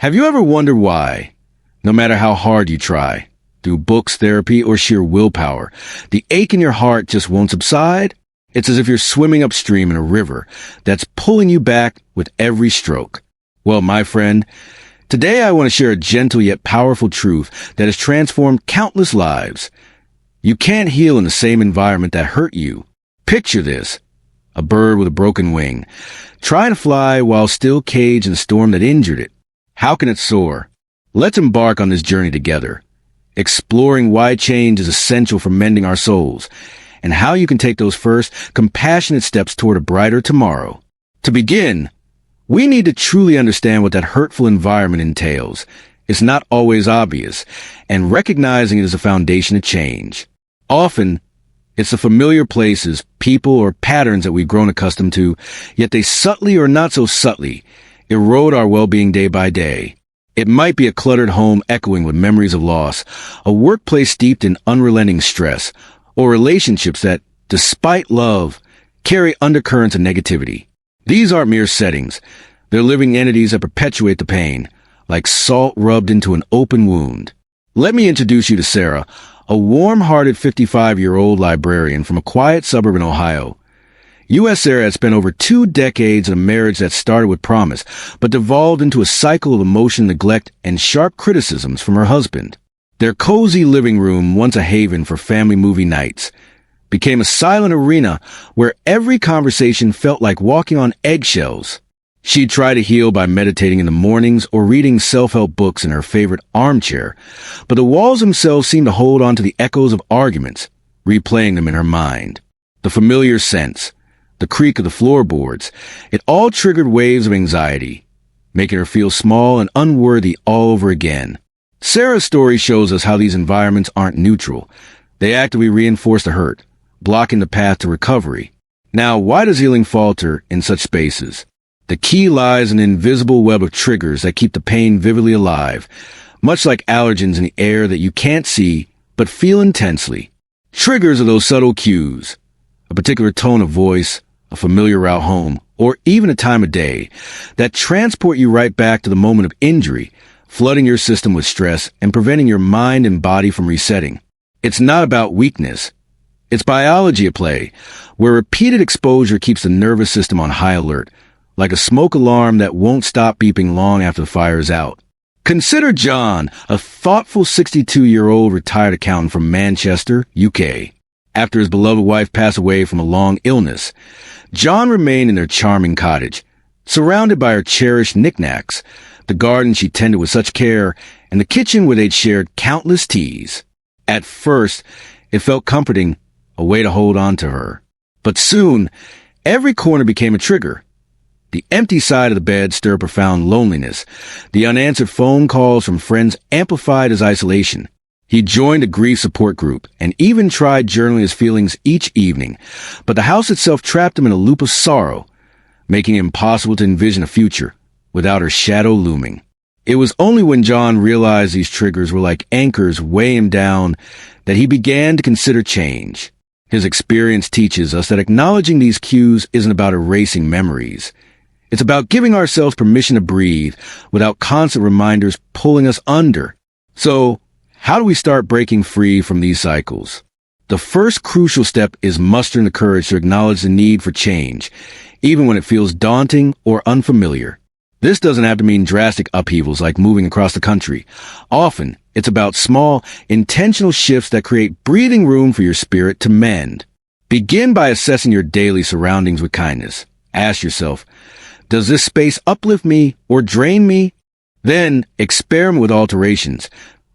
Have you ever wondered why, no matter how hard you try, through books, therapy, or sheer willpower, the ache in your heart just won't subside? It's as if you're swimming upstream in a river that's pulling you back with every stroke. Well, my friend, today I want to share a gentle yet powerful truth that has transformed countless lives. You can't heal in the same environment that hurt you. Picture this: a bird with a broken wing, trying to fly while still caged in a storm that injured it. How can it soar? Let's embark on this journey together, exploring why change is essential for mending our souls, and how you can take those first, compassionate steps toward a brighter tomorrow. To begin, we need to truly understand what that hurtful environment entails. It's not always obvious, and recognizing it is a foundation of change. Often, it's the familiar places, people, or patterns that we've grown accustomed to, yet they subtly or not so subtly erode our well-being day by day. It might be a cluttered home echoing with memories of loss, a workplace steeped in unrelenting stress, or relationships that, despite love, carry undercurrents of negativity. These aren't mere settings. They're living entities that perpetuate the pain, like salt rubbed into an open wound. Let me introduce you to Sarah, a warm-hearted 55-year-old librarian from a quiet suburb in Ohio. U.S. Sarah had spent over 2 decades in a marriage that started with promise, but devolved into a cycle of emotional neglect and sharp criticisms from her husband. Their cozy living room, once a haven for family movie nights, became a silent arena where every conversation felt like walking on eggshells. She'd try to heal by meditating in the mornings or reading self-help books in her favorite armchair, but the walls themselves seemed to hold on to the echoes of arguments, replaying them in her mind. The familiar scents, the creak of the floorboards, it all triggered waves of anxiety, making her feel small and unworthy all over again. Sarah's story shows us how these environments aren't neutral. They actively reinforce the hurt, blocking the path to recovery. Now, why does healing falter in such spaces? The key lies in an invisible web of triggers that keep the pain vividly alive, much like allergens in the air that you can't see but feel intensely. Triggers are those subtle cues, a particular tone of voice, a familiar route home, or even a time of day, that transport you right back to the moment of injury, flooding your system with stress and preventing your mind and body from resetting. It's not about weakness. It's biology at play, where repeated exposure keeps the nervous system on high alert, like a smoke alarm that won't stop beeping long after the fire is out. Consider John, a thoughtful 62-year-old retired accountant from Manchester, UK. After his beloved wife passed away from a long illness, John remained in their charming cottage, surrounded by her cherished knickknacks, the garden she tended with such care, and the kitchen where they'd shared countless teas. At first, it felt comforting, a way to hold on to her. But soon, every corner became a trigger. The empty side of the bed stirred profound loneliness. The unanswered phone calls from friends amplified his isolation. He joined a grief support group and even tried journaling his feelings each evening, but the house itself trapped him in a loop of sorrow, making it impossible to envision a future without her shadow looming. It was only when John realized these triggers were like anchors weighing him down that he began to consider change. His experience teaches us that acknowledging these cues isn't about erasing memories. It's about giving ourselves permission to breathe without constant reminders pulling us under. So, how do we start breaking free from these cycles? The first crucial step is mustering the courage to acknowledge the need for change, even when it feels daunting or unfamiliar. This doesn't have to mean drastic upheavals like moving across the country. Often, it's about small, intentional shifts that create breathing room for your spirit to mend. Begin by assessing your daily surroundings with kindness. Ask yourself, does this space uplift me or drain me? Then, experiment with alterations.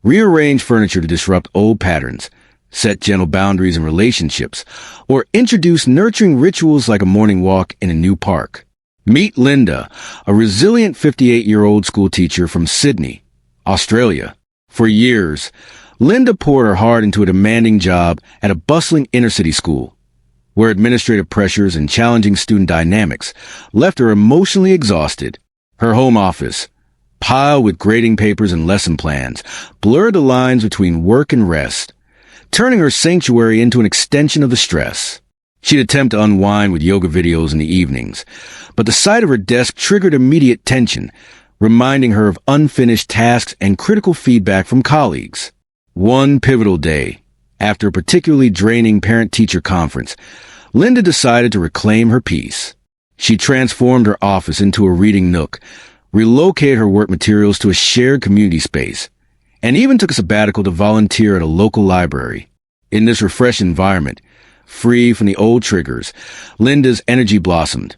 Rearrange furniture to disrupt old patterns, set gentle boundaries in relationships, or introduce nurturing rituals like a morning walk in a new park. Meet Linda, a resilient 58-year-old school teacher from Sydney, Australia. For years, Linda poured her heart into a demanding job at a bustling inner-city school, where administrative pressures and challenging student dynamics left her emotionally exhausted. Her home office, piled with grading papers and lesson plans, blurred the lines between work and rest, turning her sanctuary into an extension of the stress. She'd attempt to unwind with yoga videos in the evenings, but the sight of her desk triggered immediate tension, reminding her of unfinished tasks and critical feedback from colleagues. One pivotal day, after a particularly draining parent-teacher conference, Linda decided to reclaim her peace. She transformed her office into a reading nook, relocated her work materials to a shared community space, and even took a sabbatical to volunteer at a local library. In this refreshed environment, free from the old triggers, Linda's energy blossomed.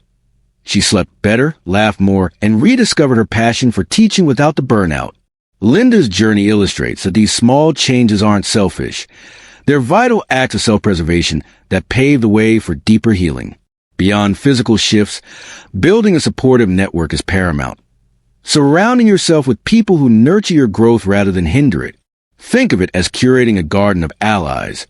She slept better, laughed more, and rediscovered her passion for teaching without the burnout. Linda's journey illustrates that these small changes aren't selfish. They're vital acts of self-preservation that pave the way for deeper healing. Beyond physical shifts, building a supportive network is paramount. Surrounding yourself with people who nurture your growth rather than hinder it. Think of it as curating a garden of allies.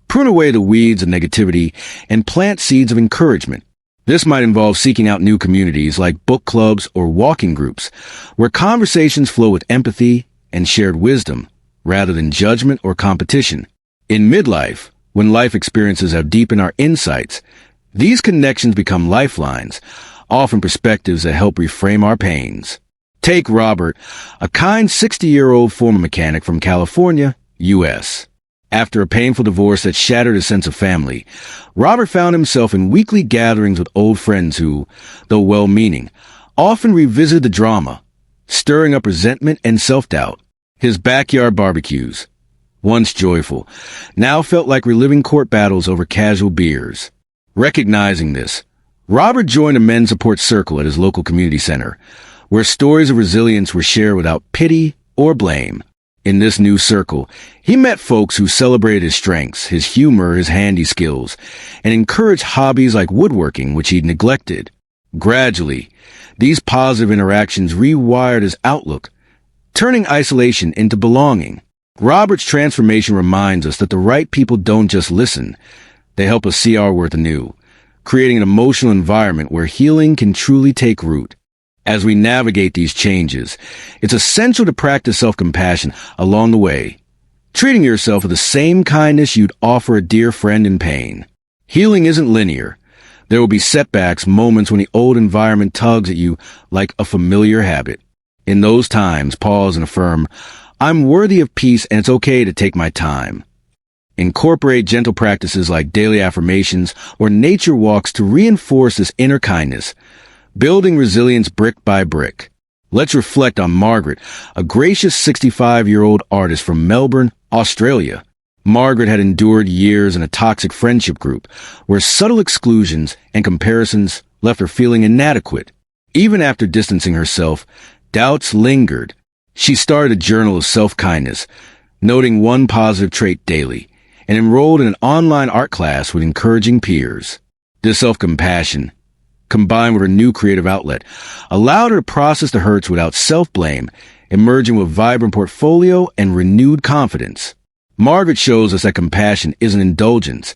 Prune away the weeds of negativity and plant seeds of encouragement. This might involve seeking out new communities like book clubs or walking groups, where conversations flow with empathy and shared wisdom, rather than judgment or competition. In midlife, when life experiences have deepened our insights, these connections become lifelines, offering perspectives that help reframe our pains. Take Robert, a kind 60-year-old former mechanic from California, U.S. After a painful divorce that shattered his sense of family, Robert found himself in weekly gatherings with old friends who, though well-meaning, often revisited the drama, stirring up resentment and self-doubt. His backyard barbecues, once joyful, now felt like reliving court battles over casual beers. Recognizing this, Robert joined a men's support circle at his local community center, where stories of resilience were shared without pity or blame. In this new circle, he met folks who celebrated his strengths, his humor, his handy skills, and encouraged hobbies like woodworking, which he'd neglected. Gradually, these positive interactions rewired his outlook, turning isolation into belonging. Robert's transformation reminds us that the right people don't just listen, they help us see our worth anew, creating an emotional environment where healing can truly take root. As we navigate these changes, it's essential to practice self-compassion along the way, treating yourself with the same kindness you'd offer a dear friend in pain. Healing isn't linear. There will be setbacks, moments when the old environment tugs at you like a familiar habit. In those times, pause and affirm, I'm worthy of peace and it's okay to take my time. Incorporate gentle practices like daily affirmations or nature walks to reinforce this inner kindness, building resilience brick by brick. Let's reflect on Margaret, a gracious 65-year-old artist from Melbourne, Australia. Margaret had endured years in a toxic friendship group where subtle exclusions and comparisons left her feeling inadequate. Even after distancing herself, doubts lingered. She started a journal of self-kindness, noting one positive trait daily, and enrolled in an online art class with encouraging peers. This self-compassion, combined with her new creative outlet, allowed her to process the hurts without self-blame, emerging with a vibrant portfolio and renewed confidence. Margaret shows us that compassion isn't indulgence.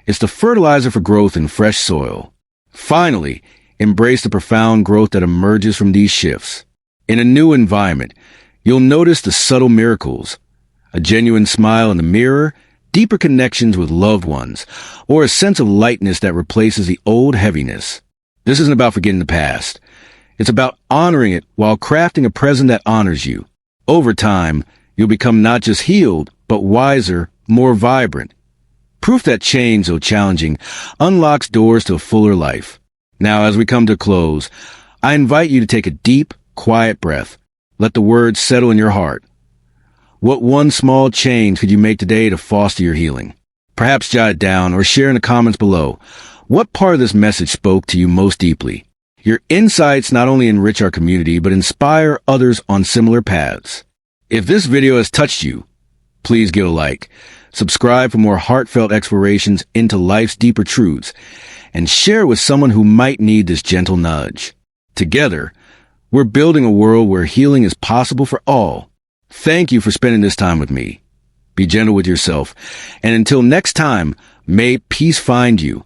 It's the fertilizer for growth in fresh soil. Finally, embrace the profound growth that emerges from these shifts. In a new environment, you'll notice the subtle miracles, a genuine smile in the mirror, deeper connections with loved ones, or a sense of lightness that replaces the old heaviness. This isn't about forgetting the past. It's about honoring it while crafting a present that honors you. Over time, you'll become not just healed, but wiser, more vibrant. Proof that change, though challenging, unlocks doors to a fuller life. Now, as we come to a close, I invite you to take a deep, quiet breath. Let the words settle in your heart. What one small change could you make today to foster your healing? Perhaps jot it down or share in the comments below. What part of this message spoke to you most deeply? Your insights not only enrich our community, but inspire others on similar paths. If this video has touched you, please give a like, subscribe for more heartfelt explorations into life's deeper truths, and share with someone who might need this gentle nudge. Together, we're building a world where healing is possible for all. Thank you for spending this time with me. Be gentle with yourself, and until next time, may peace find you.